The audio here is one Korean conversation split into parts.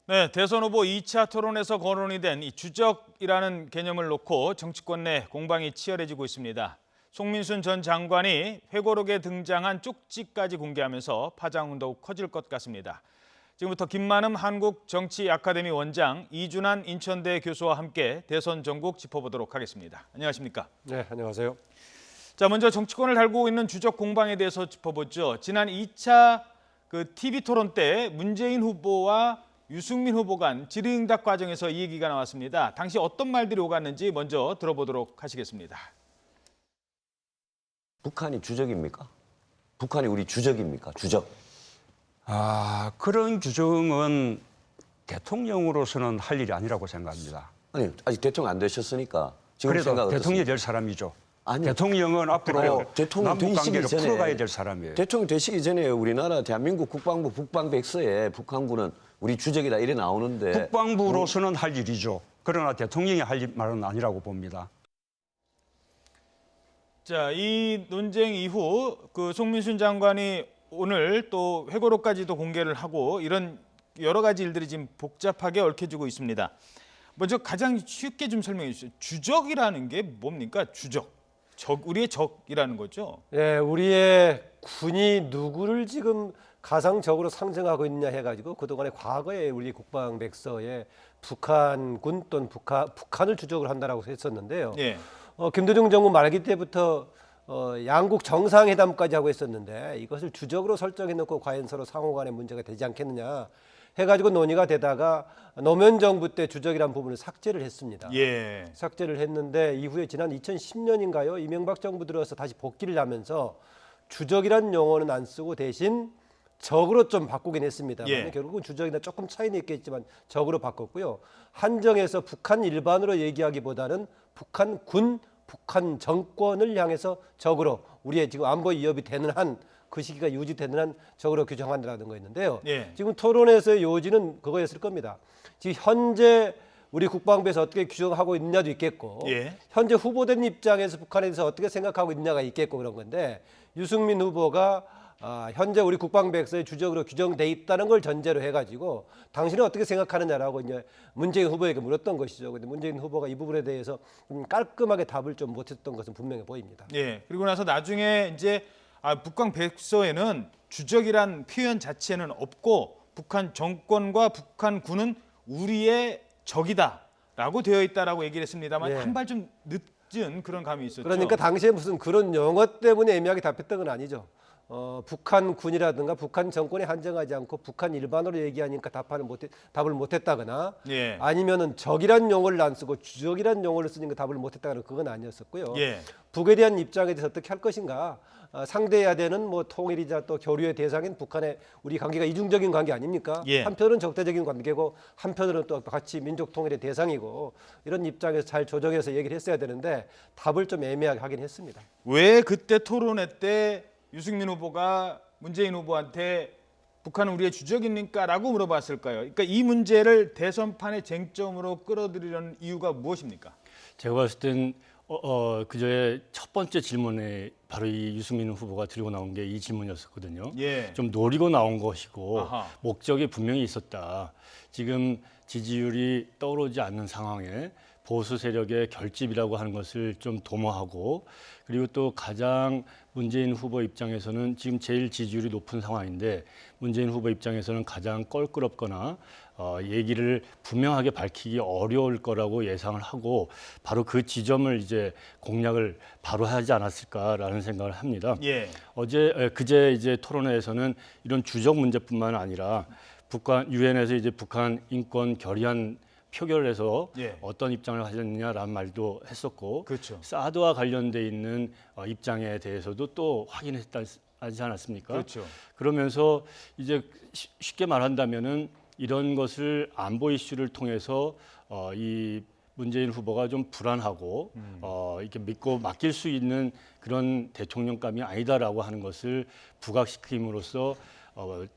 네, 대선 후보 2차 토론에서 거론이 된 이 주적이라는 개념을 놓고 정치권 내 공방이 치열해지고 있습니다. 송민순 전 장관이 회고록에 등장한 쪽지까지 공개하면서 파장은 더욱 커질 것 같습니다. 지금부터 김만흠 한국정치아카데미 원장, 이준환 인천대 교수와 함께 대선 전국 짚어보도록 하겠습니다. 안녕하십니까? 네, 안녕하세요. 자, 먼저 정치권을 달구고 있는 주적 공방에 대해서 짚어보죠. 지난 2차 TV 토론 때 문재인 후보와 유승민 후보 간 질의응답 과정에서 이 얘기가 나왔습니다. 당시 어떤 말들이 오갔는지 먼저 들어보도록 하시겠습니다. 북한이 주적입니까? 북한이 우리 주적입니까? 주적. 그런 규정은 대통령으로서는 할 일이 아니라고 생각합니다. 아니, 아직 대통령 안 되셨으니까 지금 그래도 생각 대통령이 어떻습니까? 될 사람이죠. 아니요. 대통령은 앞으로 아니요. 대통령 남북 관계를 되시기 전에 풀어가야 될 사람이에요. 대통령 되시기 전에 우리나라 대한민국 국방부 국방백서에 북한군은 우리 주적이다 이래 나오는데 국방부로서는 할 일이죠. 그러나 대통령이 할 말은 아니라고 봅니다. 자, 이 논쟁 이후 송민순 장관이 오늘 또 회고록까지도 공개를 하고 이런 여러 가지 일들이 지금 복잡하게 얽혀지고 있습니다. 먼저 가장 쉽게 좀 설명해 주시죠. 주적이라는 게 뭡니까? 주적. 우리의 적이라는 거죠. 예, 우리의 군이 누구를 지금 가상적으로 상징하고 있냐 해가지고 그동안에 과거에 우리 국방백서에 북한군 또는 북한을 주적을 한다라고 했었는데요. 예. 김대중 정부 말기 때부터 양국 정상회담까지 하고 있었는데 이것을 주적으로 설정해놓고 과연 서로 상호간에 문제가 되지 않겠느냐 해가지고 논의가 되다가 노무현 정부 때 주적이라는 부분을 삭제를 했습니다. 예. 삭제를 했는데 이후에 지난 2010년인가요? 이명박 정부 들어서 다시 복귀를 하면서 주적이라는 용어는 안 쓰고 대신 적으로 좀 바꾸긴 했습니다. 예. 결국은 주적이나 조금 차이는 있겠지만 적으로 바꿨고요. 한정해서 북한 일반으로 얘기하기보다는 북한군, 북한 정권을 향해서 적으로 우리의 지금 안보 위협이 되는 한 그 시기가 유지되는 한 적으로 규정한다는 거였는데요. 예. 지금 토론에서의 요지는 그거였을 겁니다. 지금 현재 우리 국방부에서 어떻게 규정하고 있느냐도 있겠고 예. 현재 후보된 입장에서 북한에 대해서 어떻게 생각하고 있느냐가 있겠고 그런 건데 유승민 후보가 현재 우리 국방백서의 주적으로 규정돼 있다는 걸 전제로 해가지고 당신은 어떻게 생각하느냐라고 이제 문재인 후보에게 물었던 것이죠. 근데 문재인 후보가 이 부분에 대해서 깔끔하게 답을 좀 못했던 것은 분명해 보입니다. 예. 그리고 나서 나중에 이제 북방백서에는 주적이란 표현 자체는 없고 북한 정권과 북한군은 우리의 적이다라고 되어 있다라고 얘기를 했습니다만 예. 한 발 좀 늦은 그런 감이 있었죠. 그러니까 당시에 무슨 그런 용어 때문에 애매하게 답했던 건 아니죠. 북한군이라든가 북한 정권에 한정하지 않고 북한 일반으로 얘기하니까 답을 못했다거나 예. 아니면은 적이란 용어를 안 쓰고 주적이란 용어를 쓰니까 답을 못했다거나 그건 아니었었고요. 예. 북에 대한 입장에 대해서 어떻게 할 것인가 상대해야 되는 뭐 통일이자 또 교류의 대상인 북한의 우리 관계가 이중적인 관계 아닙니까? 예. 한편은 적대적인 관계고 한편으로는 또 같이 민족 통일의 대상이고 이런 입장에서 잘 조정해서 얘기를 했어야 되는데 답을 좀 애매하게 하긴 했습니다. 왜 그때 토론회 때 유승민 후보가 문재인 후보한테 북한은 우리의 주적입니까? 라고 물어봤을까요? 그러니까 이 문제를 대선판의 쟁점으로 끌어들이려는 이유가 무엇입니까? 제가 봤을 땐 그저의 첫 번째 질문에 바로 이 유승민 후보가 들고 나온 게 이 질문이었었거든요. 예. 좀 노리고 나온 것이고 아하. 목적이 분명히 있었다. 지금 지지율이 떠오르지 않는 상황에 보수 세력의 결집이라고 하는 것을 좀 도모하고 그리고 또 가장 문재인 후보 입장에서는 지금 제일 지지율이 높은 상황인데 문재인 후보 입장에서는 가장 껄끄럽거나 얘기를 분명하게 밝히기 어려울 거라고 예상을 하고 바로 그 지점을 이제 공략을 바로 하지 않았을까라는 생각을 합니다. 예. 그제 이제 토론회에서는 이런 주적 문제뿐만 아니라 북한 유엔에서 이제 북한 인권 결의안 표결을 해서 예. 어떤 입장을 하셨느냐라는 말도 했었고 그렇죠. 사드와 관련돼 있는 입장에 대해서도 또 확인하지 않았습니까? 그렇죠. 그러면서 이제 쉽게 말한다면은 이런 것을 안보 이슈를 통해서 이 문재인 후보가 좀 불안하고 이렇게 믿고 맡길 수 있는 그런 대통령감이 아니다라고 하는 것을 부각시킴으로써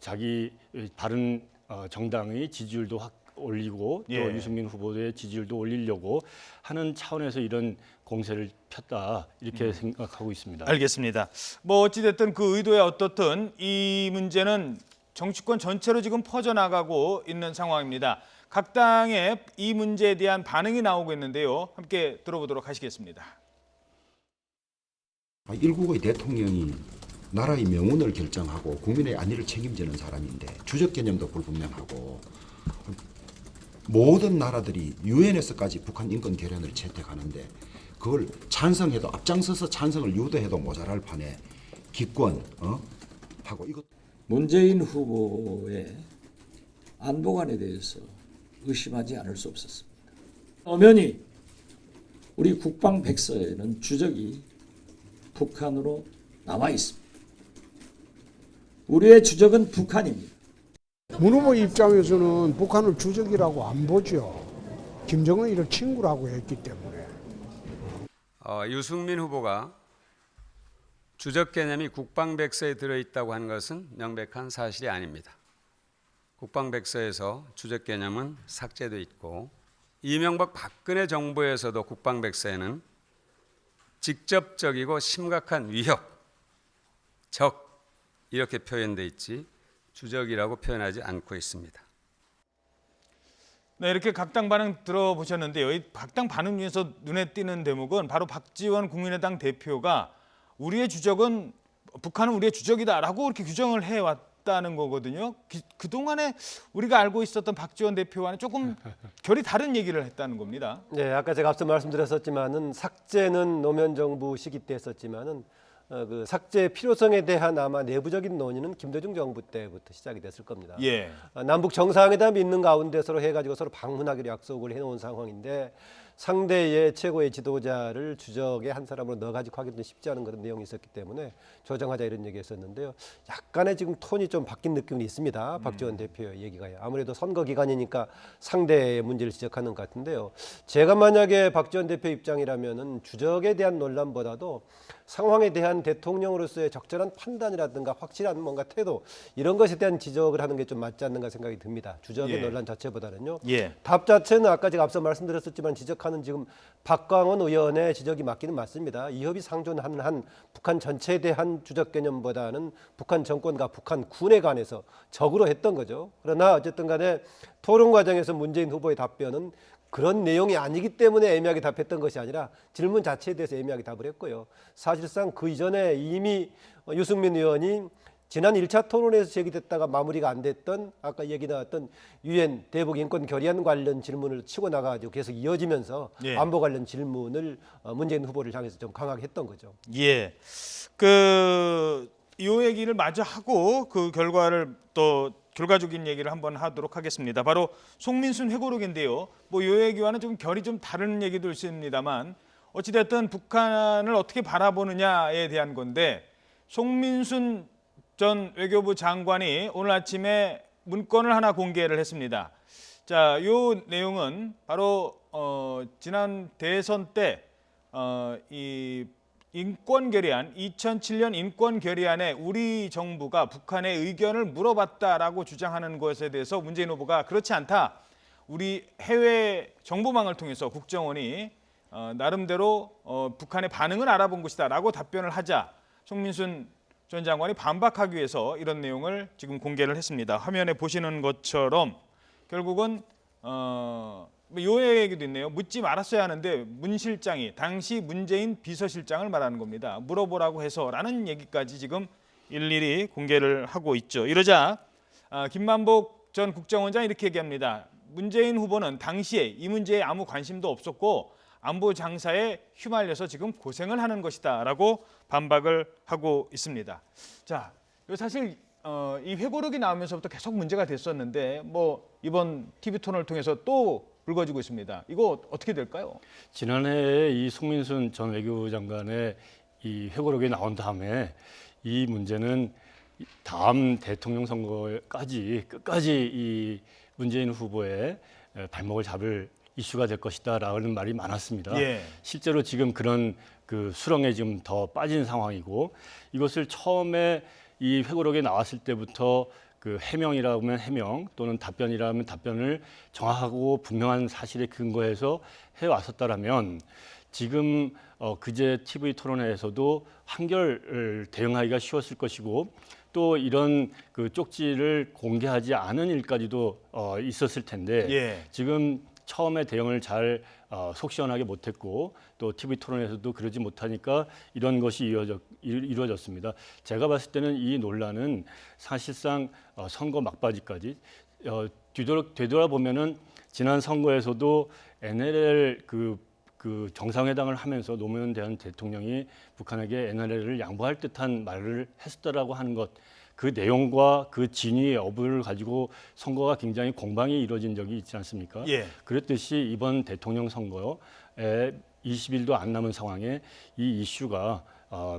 자기 바른 정당의 지지율도 확 올리고 또 예. 유승민 후보의 지지율도 올리려고 하는 차원에서 이런 공세를 폈다 이렇게 생각하고 있습니다. 알겠습니다. 뭐 어찌됐든 그 의도야 어떻든 이 문제는 정치권 전체로 지금 퍼져나가고 있는 상황입니다. 각 당의 이 문제에 대한 반응이 나오고 있는데요. 함께 들어보도록 하시겠습니다. 1국의 대통령이 나라의 명운을 결정하고 국민의 안위를 책임지는 사람인데 주적 개념도 불분명하고 모든 나라들이 유엔에서까지 북한 인권 결연을 채택하는데 그걸 찬성해도 앞장서서 찬성을 유도해도 모자랄 판에 기권 하고 이것 문재인 후보의 안보관에 대해서 의심하지 않을 수 없었습니다. 엄연히 우리 국방백서에는 주적이 북한으로 남아 있습니다. 우리의 주적은 북한입니다. 문 후보 입장에서는 북한을 주적이라고 안 보죠. 김정은이를 친구라고 했기 때문에. 유승민 후보가 주적 개념이 국방백서에 들어있다고 하는 것은 명백한 사실이 아닙니다. 국방백서에서 주적 개념은 삭제돼 있고 이명박 박근혜 정부에서도 국방백서에는 직접적이고 심각한 위협, 적 이렇게 표현돼 있지 주적이라고 표현하지 않고 있습니다. 네, 이렇게 각 당 반응 들어보셨는데요. 이 각 당 반응 중에서 눈에 띄는 대목은 바로 박지원 국민의당 대표가 북한은 우리의 주적이다라고 이렇게 규정을 해왔다는 거거든요. 그동안에 우리가 알고 있었던 박지원 대표와는 조금 결이 다른 얘기를 했다는 겁니다. 네, 아까 제가 앞서 말씀드렸었지만은 삭제는 노무현 정부 시기 때 했었지만은 그 삭제 필요성에 대한 아마 내부적인 논의는 김대중 정부 때부터 시작이 됐을 겁니다. 예. 남북 정상회담이 있는 가운데 서로 해가지고 서로 방문하기로 약속을 해놓은 상황인데 상대의 최고의 지도자를 주적의 한 사람으로 넣어가지고 하기도 쉽지 않은 그런 내용이 있었기 때문에 조정하자 이런 얘기했었는데요. 약간의 지금 톤이 좀 바뀐 느낌이 있습니다. 박지원 대표의 얘기가요. 아무래도 선거 기간이니까 상대의 문제를 지적하는 것 같은데요. 제가 만약에 박지원 대표 입장이라면은 주적에 대한 논란보다도 상황에 대한 대통령으로서의 적절한 판단이라든가 확실한 뭔가 태도 이런 것에 대한 지적을 하는 게 좀 맞지 않는가 생각이 듭니다. 주적의 예. 논란 자체보다는요. 예. 답 자체는 아까 제가 앞서 말씀드렸었지만 지적하는 지금 박광원 의원의 지적이 맞기는 맞습니다. 이협이 상존하는 한 북한 전체에 대한 주적 개념보다는 북한 정권과 북한 군에 관해서 적으로 했던 거죠. 그러나 어쨌든 간에 토론 과정에서 문재인 후보의 답변은 그런 내용이 아니기 때문에 애매하게 답했던 것이 아니라 질문 자체에 대해서 애매하게 답을 했고요. 사실상 그 이전에 이미 유승민 의원이 지난 1차 토론에서 제기됐다가 마무리가 안 됐던 아까 얘기 나왔던 유엔 대북 인권 결의안 관련 질문을 치고 나가지고 계속 이어지면서 예. 안보 관련 질문을 문재인 후보를 향해서 좀 강하게 했던 거죠. 예. 이 얘기를 마저 하고 그 결과를 또 결과적인 얘기를 한번 하도록 하겠습니다. 바로 송민순 회고록인데요. 이 얘기와는 좀 결이 좀 다른 얘기도 있습니다만 어찌됐든 북한을 어떻게 바라보느냐에 대한 건데 송민순 전 외교부 장관이 오늘 아침에 문건을 하나 공개를 했습니다. 자, 이 내용은 바로 지난 대선 때 이 인권 결의안 2007년 인권 결의안에 우리 정부가 북한의 의견을 물어봤다라고 주장하는 것에 대해서 문재인 후보가 그렇지 않다. 우리 해외 정보망을 통해서 국정원이 나름대로 북한의 반응을 알아본 것이다라고 답변을 하자 송민순 전 장관이 반박하기 위해서 이런 내용을 지금 공개를 했습니다. 화면에 보시는 것처럼 결국은 요 얘기도 있네요. 묻지 말았어야 하는데 문 실장이 당시 문재인 비서실장을 말하는 겁니다. 물어보라고 해서라는 얘기까지 지금 일일이 공개를 하고 있죠. 이러자 김만복 전 국정원장이 이렇게 얘기합니다. 문재인 후보는 당시에 이 문제에 아무 관심도 없었고 안보 장사에 휘말려서 지금 고생을 하는 것이다라고 반박을 하고 있습니다. 자, 사실 이 회고록이 나오면서부터 계속 문제가 됐었는데 이번 TV 토론을 통해서 또 불거지고 있습니다. 이거 어떻게 될까요? 지난해 이 송민순 전 외교부 장관의 이 회고록이 나온 다음에 이 문제는 다음 대통령 선거까지 끝까지 이 문재인 후보의 발목을 잡을 이슈가 될 것이다라는 말이 많았습니다. 예. 실제로 지금 그런 그 수렁에 지금 더 빠진 상황이고 이것을 처음에 이 회고록에 나왔을 때부터 그 해명이라고 하면 해명 또는 답변이라고 하면 답변을 정확하고 분명한 사실에 근거해서 해왔었다라면 지금 그제 TV 토론회에서도 한결 대응하기가 쉬웠을 것이고 또 이런 그 쪽지를 공개하지 않은 일까지도 있었을 텐데 예. 지금 처음에 대응을 잘 속 시원하게 못했고 또 TV 토론에서도 그러지 못하니까 이런 것이 이루어졌습니다. 제가 봤을 때는 이 논란은 사실상 선거 막바지까지 되돌아보면은 지난 선거에서도 NLL 그 정상회담을 하면서 노무현 대통령이 북한에게 NLL을 양보할 듯한 말을 했었다라고 하는 것, 그 내용과 그 진위의 여부를 가지고 선거가 굉장히 공방이 이루어진 적이 있지 않습니까? 예. 그랬듯이 이번 대통령 선거에 20일도 안 남은 상황에 이 이슈가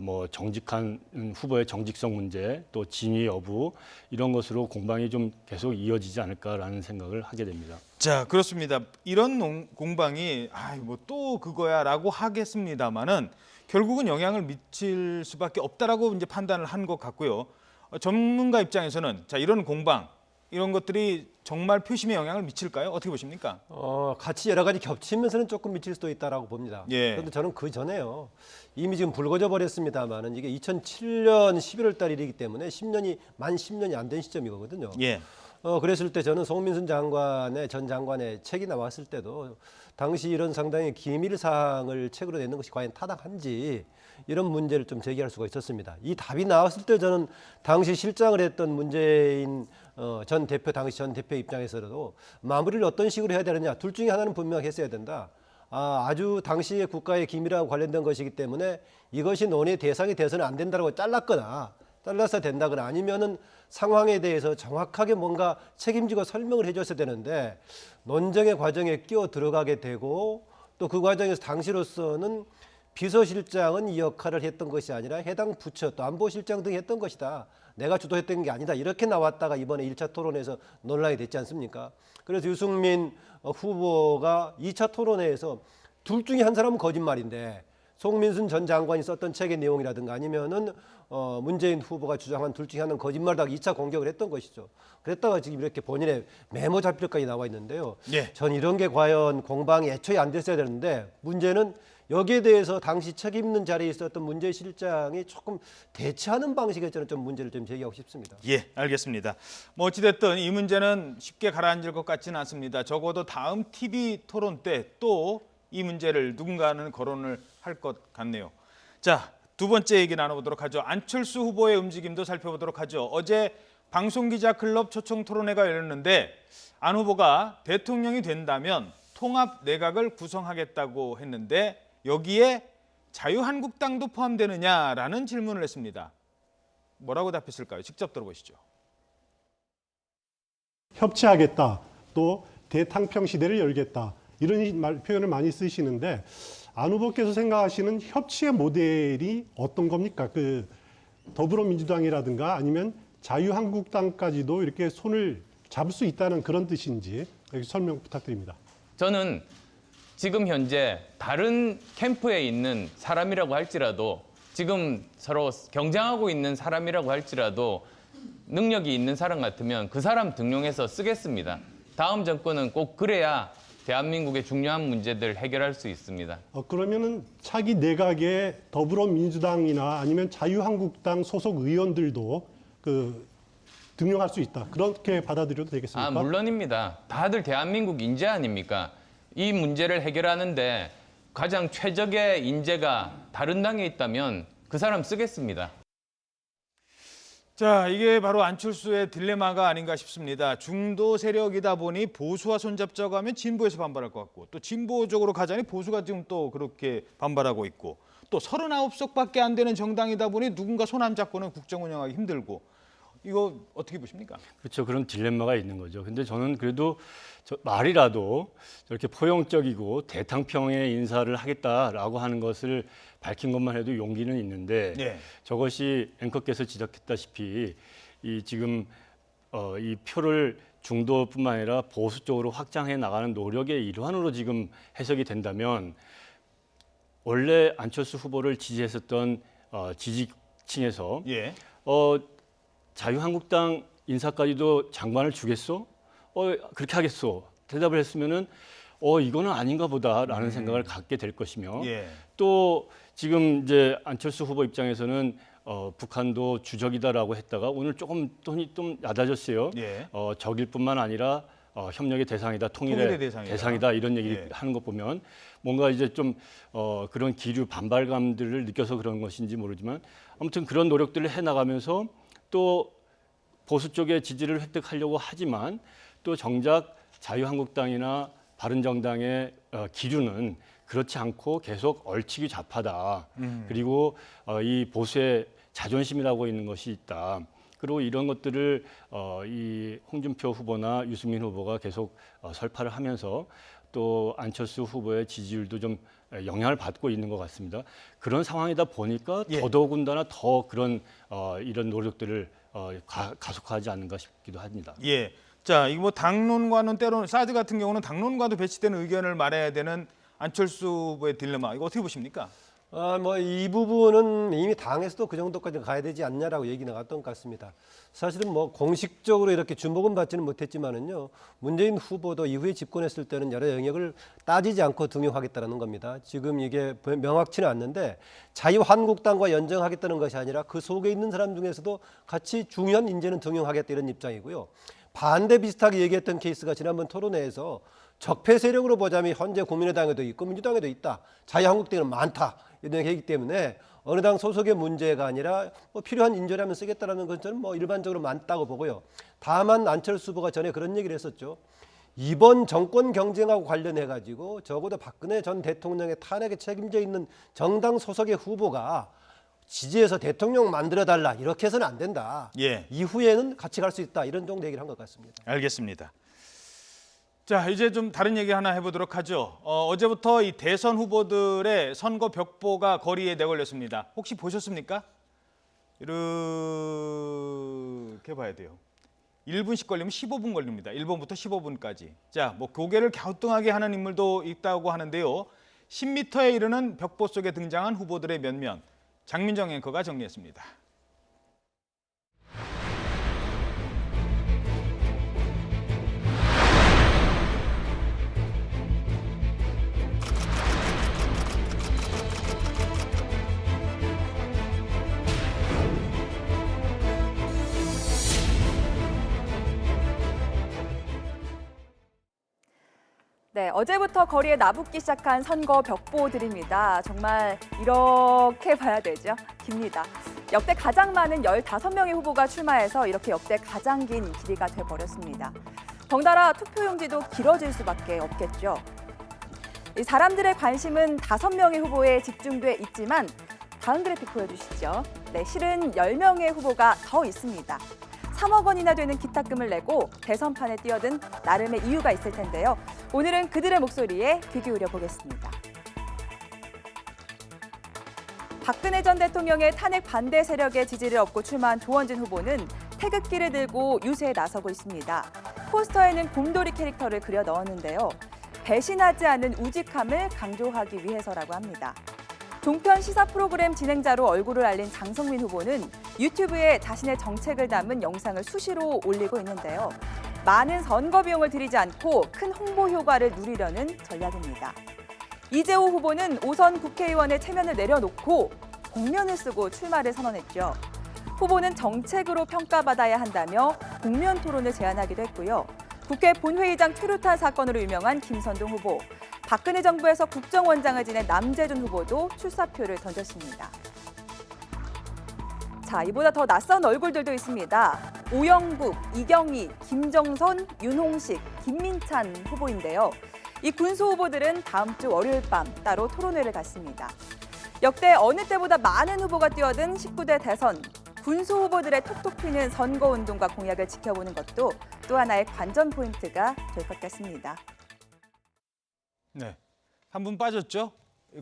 뭐 정직한 후보의 정직성 문제, 또 진위 여부 이런 것으로 공방이 좀 계속 이어지지 않을까라는 생각을 하게 됩니다. 자, 그렇습니다. 이런 공방이 뭐 또 그거야라고 하겠습니다만은 결국은 영향을 미칠 수밖에 없다라고 이제 판단을 한 것 같고요. 전문가 입장에서는 자, 이런 공방 이런 것들이 정말 표심에 영향을 미칠까요? 어떻게 보십니까? 같이 여러 가지 겹치면서는 조금 미칠 수도 있다라고 봅니다. 예. 그런데 저는 그 전에요. 이미 지금 불거져 버렸습니다만은 이게 2007년 11월 달 일이기 때문에 만 10년이 안 된 시점이거든요. 예. 그랬을 때 저는 송민순 전 장관의 책이 나왔을 때도 당시 이런 상당히 기밀 사항을 책으로 내는 것이 과연 타당한지 이런 문제를 좀 제기할 수가 있었습니다. 이 답이 나왔을 때 저는 당시 실장을 했던 문재인 당시 전 대표 입장에서도 마무리를 어떤 식으로 해야 되느냐, 둘 중에 하나는 분명히 했어야 된다. 아주 당시의 국가의 기밀하고 관련된 것이기 때문에 이것이 논의 대상이 돼서는 안 된다고 잘라서 된다거나 아니면은 상황에 대해서 정확하게 뭔가 책임지고 설명을 해줬어야 되는데 논쟁의 과정에 끼어 들어가게 되고 또 그 과정에서 당시로서는 비서실장은 이 역할을 했던 것이 아니라 해당 부처 또 안보실장 등이 했던 것이다. 내가 주도했던 게 아니다. 이렇게 나왔다가 이번에 1차 토론에서 논란이 됐지 않습니까? 그래서 유승민 후보가 2차 토론회에서 둘 중에 한 사람은 거짓말인데 송민순 전 장관이 썼던 책의 내용이라든가 아니면은 문재인 후보가 주장한 둘 중에 하나는 거짓말이다 2차 공격을 했던 것이죠. 그랬다가 지금 이렇게 본인의 메모 자필까지 나와 있는데요. 예. 전 이런 게 과연 공방이 애초에 안 됐어야 되는데 문제는 여기에 대해서 당시 책임 있는 자리에 있었던 문재인 실장이 조금 대처하는 방식에 저는 좀 문제를 좀 제기하고 싶습니다. 예, 알겠습니다. 뭐 어찌됐든 이 문제는 쉽게 가라앉을 것 같지는 않습니다. 적어도 다음 TV 토론 때 또 이 문제를 누군가는 거론을 할 것 같네요. 자, 두 번째 얘기 나눠보도록 하죠. 안철수 후보의 움직임도 살펴보도록 하죠. 어제 방송기자클럽 초청 토론회가 열렸는데 안 후보가 대통령이 된다면 통합 내각을 구성하겠다고 했는데 여기에 자유한국당도 포함되느냐라는 질문을 했습니다. 뭐라고 답했을까요? 직접 들어보시죠. 협치하겠다, 또 대탕평 시대를 열겠다 이런 표현을 많이 쓰시는데 안 후보께서 생각하시는 협치의 모델이 어떤 겁니까? 그 더불어민주당이라든가 아니면 자유한국당까지도 이렇게 손을 잡을 수 있다는 그런 뜻인지 설명 부탁드립니다. 저는 지금 현재 다른 캠프에 있는 사람이라고 할지라도 지금 서로 경쟁하고 있는 사람이라고 할지라도 능력이 있는 사람 같으면 그 사람 등용해서 쓰겠습니다. 다음 정권은 꼭 그래야 대한민국의 중요한 문제들 해결할 수 있습니다. 그러면은 차기 내각에 더불어민주당이나 아니면 자유한국당 소속 의원들도 등용할 수 있다. 그렇게 받아들여도 되겠습니까? 물론입니다. 다들 대한민국 인재 아닙니까? 이 문제를 해결하는데 가장 최적의 인재가 다른 당에 있다면 그 사람 쓰겠습니다. 자, 이게 바로 안철수의 딜레마가 아닌가 싶습니다. 중도 세력이다 보니 보수와 손잡자고 하면 진보에서 반발할 것 같고 또 진보 쪽으로 가자니 보수가 지금 또 그렇게 반발하고 있고 또 39석밖에 안 되는 정당이다 보니 누군가 손 안 잡고는 국정 운영하기 힘들고 이거 어떻게 보십니까? 그렇죠. 그런 딜레마가 있는 거죠. 근데 저는 그래도 말이라도 저렇게 포용적이고 대탕평의 인사를 하겠다라고 하는 것을 밝힌 것만 해도 용기는 있는데 네. 저것이 앵커께서 지적했다시피 지금 이 표를 중도뿐만 아니라 보수 쪽으로 확장해 나가는 노력의 일환으로 지금 해석이 된다면 원래 안철수 후보를 지지했었던 지지층에서 예. 자유한국당 인사까지도 장관을 주겠소? 그렇게 하겠소? 대답을 했으면은 이거는 아닌가 보다라는 생각을 갖게 될 것이며 예. 또 지금 이제 안철수 후보 입장에서는 북한도 주적이다라고 했다가 오늘 조금 톤이 좀 낮아졌어요. 예. 적일 뿐만 아니라 협력의 대상이다, 통일의 통일의 대상이다. 대상이다 이런 얘기를 예. 하는 거 보면 뭔가 이제 좀 그런 기류 반발감들을 느껴서 그런 것인지 모르지만 아무튼 그런 노력들을 해나가면서 또 보수 쪽의 지지를 획득하려고 하지만 또 정작 자유한국당이나 바른정당의 기류는 그렇지 않고 계속 얼치기 좌파다. 그리고 이 보수의 자존심이라고 있는 것이 있다. 그리고 이런 것들을 이 홍준표 후보나 유승민 후보가 계속 설파를 하면서 또 안철수 후보의 지지율도 좀 영향을 받고 있는 것 같습니다. 그런 상황이다 보니까 예. 더더군다나 더 그런 이런 노력들을 가속화하지 않는가 싶기도 합니다. 예. 자, 이거 뭐 당론과는 때로는 사드 같은 경우는 당론과도 배치되는 의견을 말해야 되는 안철수 후보의 딜레마. 이거 어떻게 보십니까? 뭐 이 부분은 이미 당에서도 그 정도까지 가야 되지 않냐라고 얘기 나갔던 것 같습니다. 사실은 뭐 공식적으로 이렇게 주목은 받지는 못했지만은요. 문재인 후보도 이후에 집권했을 때는 여러 영역을 따지지 않고 등용하겠다는 겁니다. 지금 이게 명확치는 않는데 자유한국당과 연정하겠다는 것이 아니라 그 속에 있는 사람 중에서도 같이 중요한 인재는 등용하겠다 이런 입장이고요. 반대 비슷하게 얘기했던 케이스가 지난번 토론회에서 적폐 세력으로 보자면 현재 국민의당에도 있고 민주당에도 있다. 자유한국당은 많다. 이런 얘기이기 때문에 어느 당 소속의 문제가 아니라 뭐 필요한 인재라면 쓰겠다라는 것은 뭐 일반적으로 많다고 보고요. 다만 안철수 후보가 전에 그런 얘기를 했었죠. 이번 정권 경쟁하고 관련해 가지고 적어도 박근혜 전 대통령의 탄핵에 책임져 있는 정당 소속의 후보가 지지해서 대통령 만들어달라 이렇게 해서는 안 된다. 예. 이후에는 같이 갈 수 있다 이런 정도 얘기를 한 것 같습니다. 알겠습니다. 자, 이제 좀 다른 얘기 하나 해보도록 하죠. 어제부터 이 대선 후보들의 선거 벽보가 거리에 내걸렸습니다. 혹시 보셨습니까? 이렇게 봐야 돼요. 1분씩 걸리면 15분 걸립니다. 1번부터 15분까지. 자, 뭐 고개를 갸우뚱하게 하는 인물도 있다고 하는데요. 10m에 이르는 벽보 속에 등장한 후보들의 면면. 장민정 앵커가 정리했습니다. 네, 어제부터 거리에 나붙기 시작한 선거 벽보들입니다. 정말 이렇게 봐야 되죠. 깁니다. 역대 가장 많은 15명의 후보가 출마해서 이렇게 역대 가장 긴 길이가 돼버렸습니다. 덩달아 투표용지도 길어질 수밖에 없겠죠. 이 사람들의 관심은 5명의 후보에 집중돼 있지만 다음 그래픽 보여주시죠. 네, 실은 10명의 후보가 더 있습니다. 3억 원이나 되는 기탁금을 내고 대선판에 뛰어든 나름의 이유가 있을 텐데요. 오늘은 그들의 목소리에 귀 기울여 보겠습니다. 박근혜 전 대통령의 탄핵 반대 세력의 지지를 얻고 출마한 조원진 후보는 태극기를 들고 유세에 나서고 있습니다. 포스터에는 곰돌이 캐릭터를 그려 넣었는데요. 배신하지 않은 우직함을 강조하기 위해서라고 합니다. 종편 시사 프로그램 진행자로 얼굴을 알린 장성민 후보는 유튜브에 자신의 정책을 담은 영상을 수시로 올리고 있는데요. 많은 선거 비용을 들이지 않고 큰 홍보 효과를 누리려는 전략입니다. 이재호 후보는 오선 국회의원의 체면을 내려놓고 복면을 쓰고 출마를 선언했죠. 후보는 정책으로 평가받아야 한다며 복면 토론을 제안하기도 했고요. 국회 본회의장 최루탄 사건으로 유명한 김선동 후보, 박근혜 정부에서 국정원장을 지낸 남재준 후보도 출사표를 던졌습니다. 자, 이보다 더 낯선 얼굴들도 있습니다. 오영국, 이경희, 김정선, 윤홍식, 김민찬 후보인데요. 이 군수 후보들은 다음 주 월요일 밤 따로 토론회를 갖습니다. 역대 어느 때보다 많은 후보가 뛰어든 19대 대선, 군수 후보들의 톡톡 튀는 선거운동과 공약을 지켜보는 것도 또 하나의 관전 포인트가 될 것 같습니다. 네, 한 분 빠졌죠?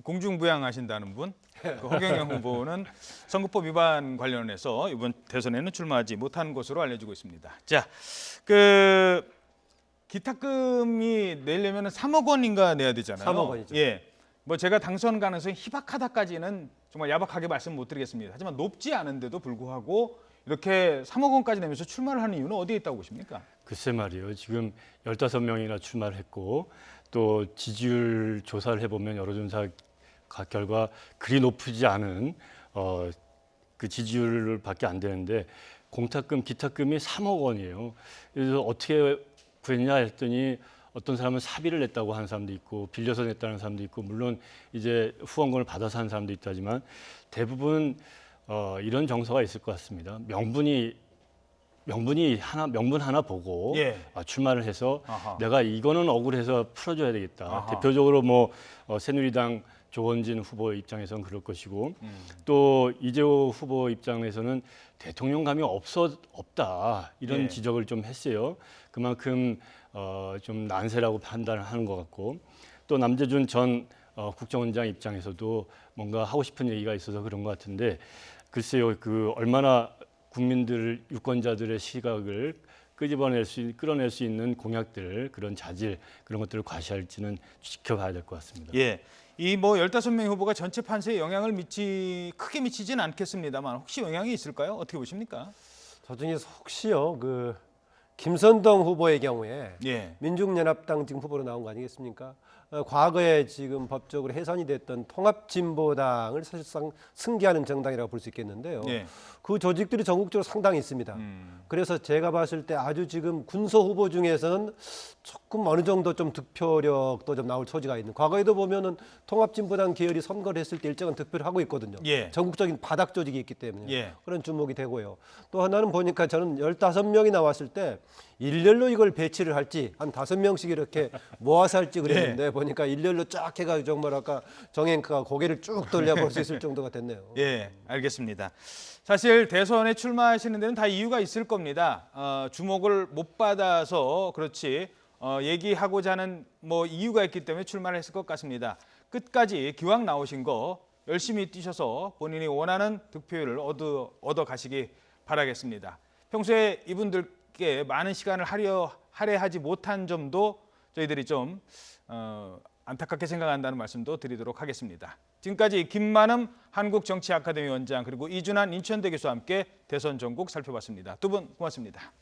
공중부양하신다는 분. 그 허경영 후보는 선거법 위반 관련해서 이번 대선에는 출마하지 못한 것으로 알려지고 있습니다. 자, 그 기탁금이 내려면 3억 원인가 내야 되잖아요. 3억 원이죠. 예, 뭐 제가 당선 가능성이 희박하다까지는 정말 야박하게 말씀 못 드리겠습니다. 하지만 높지 않은데도 불구하고 이렇게 3억 원까지 내면서 출마를 하는 이유는 어디에 있다고 보십니까? 글쎄 말이에요. 지금 15명이나 출마를 했고 또 지지율 조사를 해보면 여론조사 결과 그리 높지 않은 그 지지율밖에 안 되는데 공탁금, 기탁금이 3억 원이에요. 그래서 어떻게 구했냐 했더니 어떤 사람은 사비를 냈다고 하는 사람도 있고 빌려서 냈다는 사람도 있고 물론 이제 후원금을 받아서 하는 사람도 있다지만 대부분 이런 정서가 있을 것 같습니다. 명분 하나 보고 예. 출마를 해서 아하. 내가 이거는 억울해서 풀어줘야 되겠다. 아하. 대표적으로 뭐 새누리당 조원진 후보 입장에서는 그럴 것이고 또 이재호 후보 입장에서는 대통령감이 없다 이런 예. 지적을 좀 했어요. 그만큼 좀 난세라고 판단을 하는 것 같고 또 남재준 전 국정원장 입장에서도 뭔가 하고 싶은 얘기가 있어서 그런 것 같은데 글쎄요 그 얼마나 국민들 유권자들의 시각을 끌어낼 수 있는 공약들 그런 자질 그런 것들을 과시할지는 지켜봐야 될 것 같습니다. 예. 이 뭐 15명 후보가 전체 판세에 영향을 크게 미치진 않겠습니다만 혹시 영향이 있을까요? 어떻게 보십니까? 저 중에서 혹시요 그 김선동 후보의 경우에 예. 민중연합당 지금 후보로 나온 거 아니겠습니까? 과거에 지금 법적으로 해산이 됐던 통합진보당을 사실상 승계하는 정당이라고 볼 수 있겠는데요. 예. 그 조직들이 전국적으로 상당히 있습니다. 그래서 제가 봤을 때 아주 지금 군소 후보 중에서는 조금 어느 정도 좀 득표력도 좀 나올 소지가 있는. 과거에도 보면은 통합진보당 계열이 선거를 했을 때 일정한 득표를 하고 있거든요. 예. 전국적인 바닥 조직이 있기 때문에 예. 그런 주목이 되고요. 또 하나는 보니까 저는 15명이 나왔을 때 일렬로 이걸 배치를 할지 한 5명씩 이렇게 모아서 할지 그랬는데 보니까 일렬로 쫙 해가지고 정말 아까 정앵커가 고개를 쭉 돌려볼 수 있을 정도가 됐네요. 예, 알겠습니다. 사실 대선에 출마하시는 데는 다 이유가 있을 겁니다. 주목을 못 받아서 그렇지 얘기하고자 하는 뭐 이유가 있기 때문에 출마를 했을 것 같습니다. 끝까지 기왕 나오신 거 열심히 뛰셔서 본인이 원하는 득표율을 얻어 가시기 바라겠습니다. 평소에 이분들께 많은 시간을 할애하지 못한 점도 저희들이 좀 안타깝게 생각한다는 말씀도 드리도록 하겠습니다. 지금까지 김만흠 한국정치아카데미 원장 그리고 이준환 인천대 교수와 함께 대선 전국 살펴봤습니다. 두 분 고맙습니다.